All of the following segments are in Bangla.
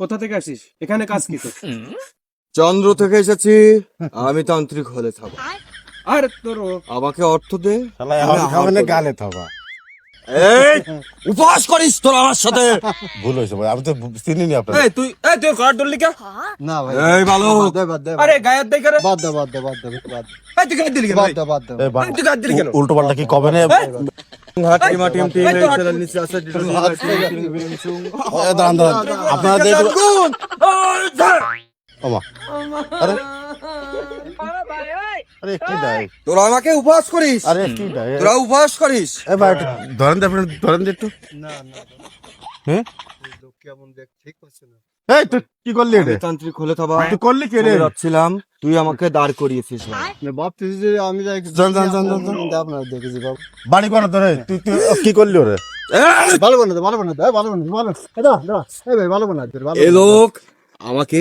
কোথা থেকে আসিস? এখানে কাজ কি তোর? চন্দ্র থেকে এসেছি। আমি তান্ত্রিক হলে থাকবো। আর তোর আমাকে অর্থ দে। গালে থাবা এই উপহাস করিস তোর আমার সাথে? ভুল হয়েছে ভাই, আমি তো চিনি নি আপনার। তুই কার ডললি কে? না ভাই এই ভালো আরে গায়ের দেই করে বাদ দে তুই গায়ের দিলি কেন? তুই গায়ের দিলি কেন? উল্টো পাল্টা কি কবে না? হাটি মাটি টিম এই তো ছেলে নিচে আছে দাঁড়ান দাঁড়ান, আপনারা দেখুন। ওমা, আরে আরে কি দেয়? তোরা আমাকে উপহাস করিস? আরে কি দেয়? তোরা উপহাস করিস? এ ভাই একটু ধরেন তো, আপনি ধরেন তো একটু। না হ্যাঁ লোক কেমন দেখ ঠিক হচ্ছে না। এই তুই কি করলি আমি রে? তান্ত্রিক হলে থাকবা। তুই করলি কে রে? আমি যাচ্ছিলাম, তুই আমাকে দাঁড় করিয়েছিস ভাই। ভাবতেছি যে আমি যাই জান, জান, জান, জান, জান। আপনার দেখেছি বাবু বাড়ি করা ধরে তুই তুই কি করলি ওরে? ভালো বানাতে ভালো বানাতে ভালো বানাতে ভালো দাঁড়া এই ভাই ভালো বানাতে ভালো এ লোক আমাকে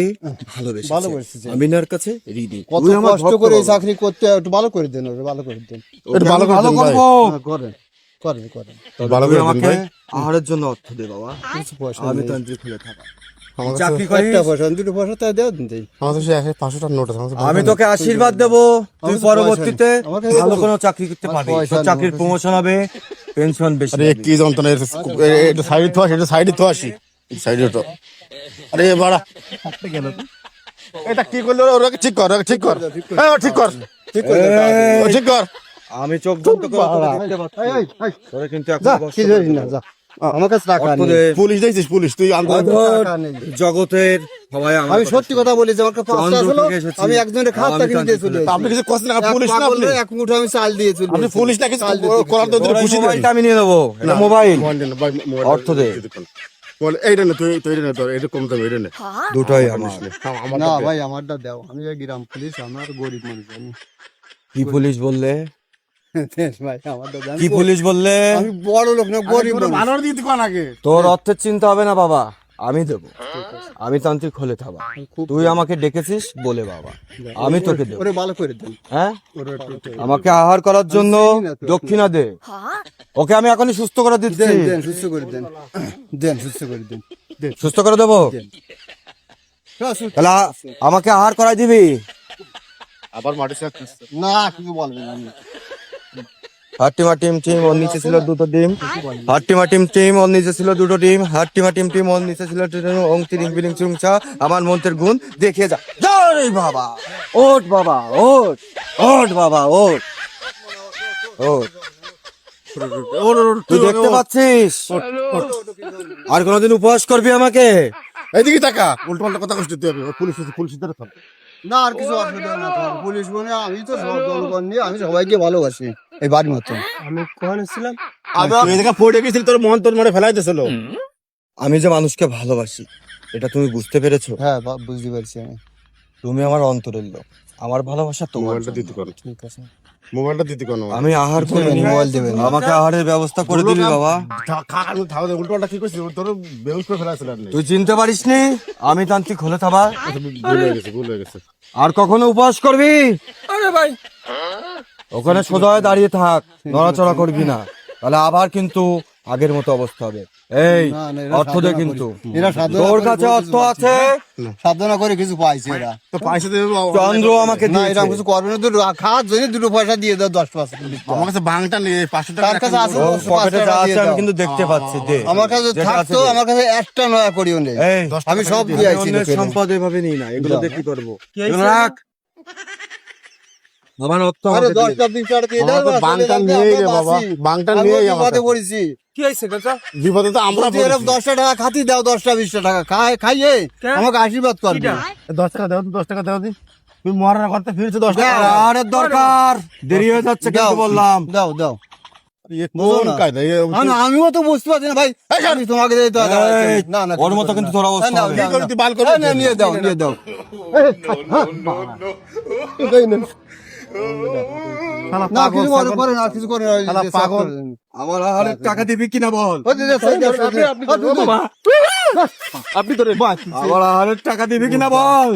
ভালোবেসেছে। ভালোবেসেছে। আমি নার কাছে ঋণী। কত তুই আমার কষ্ট ভক্ত করে এই বাবা। চাকরি করতে একটু ভালো করে দেন ওরে ভালো করে দেন একটু ভালো করে ভালো দেন ভাই। করবো। হ্যাঁ, করেন করেন করেন তবে ভালো তুই করে দেন আমাকে ভাই। আহারের জন্য অর্থ দে বাবা। কিছু পয়সা আমি নেই। তান্ত্রিক হলে থাকা। আমার কাছে- চাকরি করিস? একটা পয়সা দুটো পয়সা তাই দেও দিন তাই আমার কাছে 500 টাকার নোট আছে, আমার কাছে আমি ভালো তোকে আশীর্বাদ দেব, তুই আমার তো পরবর্তীতে পয়সা নেই। আমার কাছে ভালো কোনো চাকরি করতে আমার পারবি। পয়সা তোর নেই, চাকরির আমার প্রমোশন হবে, পেনশন বেশি আরে পাবি। কি যন্ত্রণা, এটা সাইডে তো আসি, এটা সাইডে তো আসি, সাইডে তো। আরে বাড়া গেল। এটা কি করলো ওরা? ঠিক কর, ওরা ঠিক কর, এই ও ঠিক কর, ঠিক করে দেন, এই, ও ঠিক কর। আমি চোখ বন্ধ করে তোকে বাড়া। দেখতে পাচ্ছি। এই, এই, এই, তোরা কিন্তু এখন যা কষ্ট কি পাবি জানি না যা আমার কাছে টাকা অর্থ নেই দে। পুলিশ দেখছিস, পুলিশ তুই আন্দোলন অধর টাকা নেই। জগতের সবাই আমার আমি কথা সত্যি শোনে। কথা বলি যে আমার কাছে পাঁচটা চন্দ্র ছিল থেকে এসেছি। আমি একজনের খাত আমি টাকা দিয়ে তান্ত্রিক চলে হলে আপনি কিছু করছেন না, পুলিশ না আপনি? এক মুঠো আমি চাল দিয়ে চলে আপনি এসেছি। পুলিশ না কিছু চাল দিয়ে করার তো চলে তোর এই খুশি দেন। মোবাইলটা আমি নিয়ে নেবো। এটা মোবাইল অর্থ দে। এইটা না তুই তুই এটা না তোর এটা কম দাম, এটা না দুটোই আমার। আমার না ভাই আমারটা দাও আমি এই গ্রাম পুলিশ আমার গরিব মানুষ আমি কি পুলিশ বললে? ভাই আমারটা দেন কি পুলিশ বললে? আমি বড় লোক না গরিব মানুষ। ভালো দিতে কোন আগে তোর অর্থের চিন্তা হবে না বাবা, আমি দেবো। আমি তান্ত্রিক হলে থাকবা। তুই আমাকে ডেকেছিস বলে বাবা, আমি তোকে দেবো। ওরে ভালো করে দেন হ্যাঁ, ওরে একটু আমাকে আহার করার জন্য চিনি না তো। দক্ষিণা দে। ওকে আমি এখনই সুস্থ করে দিচ্ছি। দেন দেন সুস্থ করে দেন দেন সুস্থ করে দেন দেন সুস্থ করে দেবো? সুস্থ। তাহলে আমাকে আহার করাই দিবি? আবার মাটি সাথে না কিছু বলবেন আমি হাট্টিমা টিম টিম ওর নিচে ছিল দুটো ডিম। হাট্টিমা টিম টিম ওর নিচে ছিল দুটো ডিম। হাট্টিমা টিম টিম ওর নিচে ছিল দুটো ডিম। ওং তিরিং বিরিং চুংচা আমার মন্ত্রের গুণ দেখিয়ে যা। জয় বাবা, ওঠ বাবা, ওঠ, ওঠ বাবা, ওঠ, ওঠ। তুই দেখতে পাচ্ছিস? আর কোনোদিন উপহাস করবি আমাকে? এইদিকে টাকা উল্টো পাল্টা কথা কষ্ট দিতে হবে, পুলিশ পুলিশ ধরে থাম। না আর কিছু অসুবিধা না তোমার পুলিশ মানে আমি তো সব জনগণ নিয়ে আমি সবাইকে ভালোবাসি এই বাড়ির মতন আমি কোন ছিলাম? তুই এদিকে পড়ে গেছিলি, তোর মন তোর মানে ফেলাই দিয়েছিল। আমি যে মানুষকে ভালোবাসি এটা তুমি বুঝতে পেরেছো? হ্যাঁ বুঝতে পারছি আমি তুমি আমার অন্তরের লোক, আমার ভালোবাসা তোমার মোবাইলটা জন্য। দিতে কোন, ঠিক আছে মোবাইলটা দিতে কোন। আমি আহার করে দেবেন, নিই। মোবাইল দেবেন। আমাকে আহারের ব্যবস্থা করে দিবি বাবা। উল্টো পাল্টা কি করছিস? তোর বেউস করে ফেলাইছিল আর নেই। তুই চিনতে পারিসনি আমি তান্ত্রিক হলে থাবা? ভুল হয়ে গেছে, ভুল হয়ে গেছে। আর কখনো উপহাস করবি? আরে ভাই ওখানে সোজা হয়ে দাঁড়িয়ে থাক, নড়াচড়া করবি না, তাহলে আবার কিন্তু আগের মতো অবস্থা হবে। এই না, না, এরা অর্থ দে সাধনা কিন্তু। করে। এরা সাধনা তোর করে কাছে বলে অর্থ কিছু আছে? সাধনা করে কিছু পাইছে এরা তো পয়সা দেবে চন্দ্র আমাকে না দিয়েছে। এরকম কিছু করবে না দুটো খাওয়ার জন্য দুটো পয়সা দিয়ে দাও 10 আমার কাছে বাংটা নেই, 500 টাকা তার কাছে আছে ও, তো পকেটে 5 যা টাকা আছে দিয়ে আমি দাও। কিন্তু দেখতে পাচ্ছি। দে। আমার কাছে যেটা আছে থাকতো দে। আমার কাছে একটা নয়া করিও নেই এই আমি সব দিয়ে আইছি অন্যের লোকের। সম্পদ এভাবে নিই না, এগুলো দাও। দিয়ে কি করবো? হয়েছে? এগুলো রাখ। আমার অর্থ আরে আমাকে দিয়ে 10টা 20 টাকা দিয়ে দাও আমার তো বাস, বাংটা চলে নেই রে যাবে, বাবা, বাসি। বাংটা আমি নেই আমার বিপদে কাছে। পড়েছি কি হয়েছে কাকা? বিপদে তো আমরা যদি এরকম 10টা টাকা খাতি দাও 10টা 20টা টাকা খাইয়ে কেন? আমাকে আশীর্বাদ করবে কিটা? 10 টাকা দাও, 10 টাকা দাও দি। তুমি মরার করতে ফিরছো 10 টাকা। দাও। আহারের দরকার, দেরি হয়ে যাচ্ছে দাও কিন্তু বললাম। দাও দাও এ বুঝো কোন না। কায়দা? আমিও তো বুঝতে পারছি না ভাই আমি তোমাকে দিয়ে তো এই, না না ওর মতো কিন্তু তোর অবস্থা হবে। কি করে তুই বাল করে? নিয়ে দাও নিয়ে দাও শালা না পাগল কিছু ছাগল। করে না কিছু করে না ওই শালা যে সব পাগল। করে। আমার আহারের টাকা দিবি কিনা বল? ওই যে সাইড দাও, সাইড দাও। আপনি ধরে বাস। আমার আহারের টাকা দিবি কিনা বল?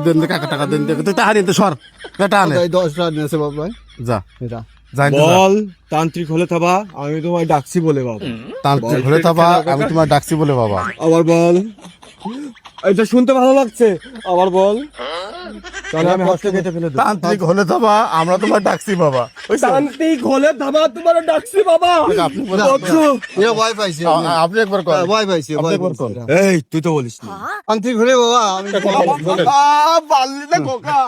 দেন দে কাকা, টাকা দেন দে। তুই টাকা নিতে সর। বেটা আনে। এই 10 টাকা নিয়েছে বাবা ভাই যা। এটা যাই তো যা। বল তান্ত্রিক হলে থাবা, আমি তোমায় ডাকছি বলে বাবা। তান্ত্রিক হলে থাবা, আমি তোমার ডাকছি বলে বাবা। আবার বল এটা শুনতে ভালো লাগছে, আবার বল। তাহলে আমি হাতটা কেটে ফেলে দেবো। তান্ত্রিক হলে থাবা আমরা তোমার ডাকছি বাবা। তান্ত্রিক হলে ধাবা তোমার ডাকছি বাবা। আপনি বলেন। বলছো? এরা ভয় পাইছে আপনি একবার কর। ভয় পাইছে আপনি ভয় একবার পাইছে কর। এই তুই তো বলিস না। তান্ত্রিক হলে বাবা আমি পারলি না খোকা।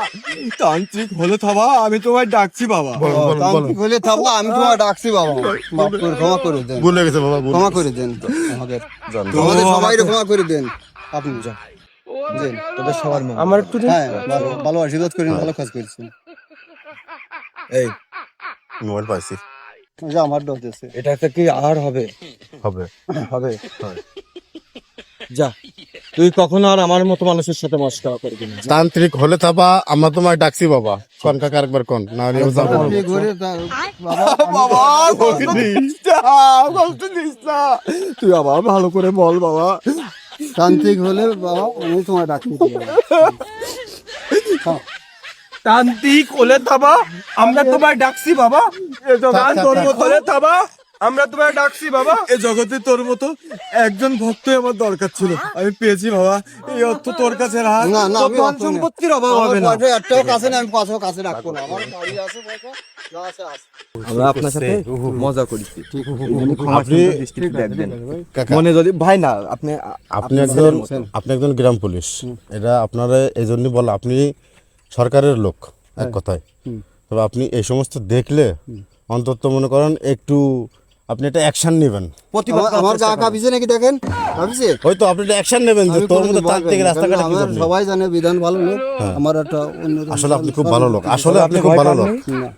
তান্ত্রিক হলে থাবা আমি তোমায় ডাকছি বাবা। বলুন, বলুন, বলুন। তান্ত্রিক হলে থাকবো আমি তোমার ডাকছি বাবা, মাফ করে ক্ষমা করে দেন, ভুলে গেছে বাবা, ভুলে ক্ষমা গেছে। করে দেন আমাদের আমাদের সবাই ক্ষমা করে দেন আপনি যান তোদের সবার মঙ্গল। আমার একটু হ্যাঁ ভালো আশীর্বাদ করেন, ভালো কাজ করছেন। এই মোবাইল পাইছি। যা আমার ডর আছে এটা কি আর হবে? হবে। হবে। যা, তুই কখনো আর আমার মতো মানুষের সাথে মস্করা করবি না। তান্ত্রিক হলে থাবা আমরা তোমার ডাকছি বাবা। কোন কাকা আরেকবার কোন না হলে ও যাবো। আপনি ঘুরে বাবা বাবা কষ্ট দিস না, কষ্ট দিস না। তুই আবার ভালো করে বল বাবা। তান্ত্রিক হলে বাবা আমি তোমার ডাকছি তান্ত্রিক হলে থাবা আমরা তোমায় ডাকছি বাবা। এ জগৎ তোর মতো হলে থাবা আমরা তোমায় ডাকছি বাবা। এ জগতে তোর মতো একজন ভক্তই আমার দরকার ছিল, আমি পেয়েছি বাবা। এই অর্থ তোর কাছে রাখ, না না তোর আমি ধন সম্পত্তির অভাব হবে না। পয়সা একটাও কাছে না, আমি পাঁচও কাছে রাখবো না, আমার বাড়ি আছে পয়সা যা আছে আছে। আমরা আপনার সাথে মজা করেছি, আপনি দেখবেন কাকা, মনে যদি ভাই না আপনি আপনি একজন গ্রাম পুলিশ, এটা আপনারা এই জন্যই বলা, আপনি সরকারের লোক এক কথায়। তবে আপনি এই সমস্ত দেখলে অন্তত মনে করেন একটু আপনি একটা অ্যাকশন নেবেন। আমার গা কাঁপিছে নাকি দেখেন, কাঁপিছে। হয়তো আপনি একটা অ্যাকশন নেবেন যে আমি তোর কোনোদিন মধ্যে ভয় তান্ত্রিক পাই না, রাস্তাঘাটে কারণ কি আমার করবে? সবাই জানে বিধান ভালো লোক, আমার একটা অন্য আসলে আপনি খুব ভালো লোক, আসলে আপনি খুব ভালো লোক। না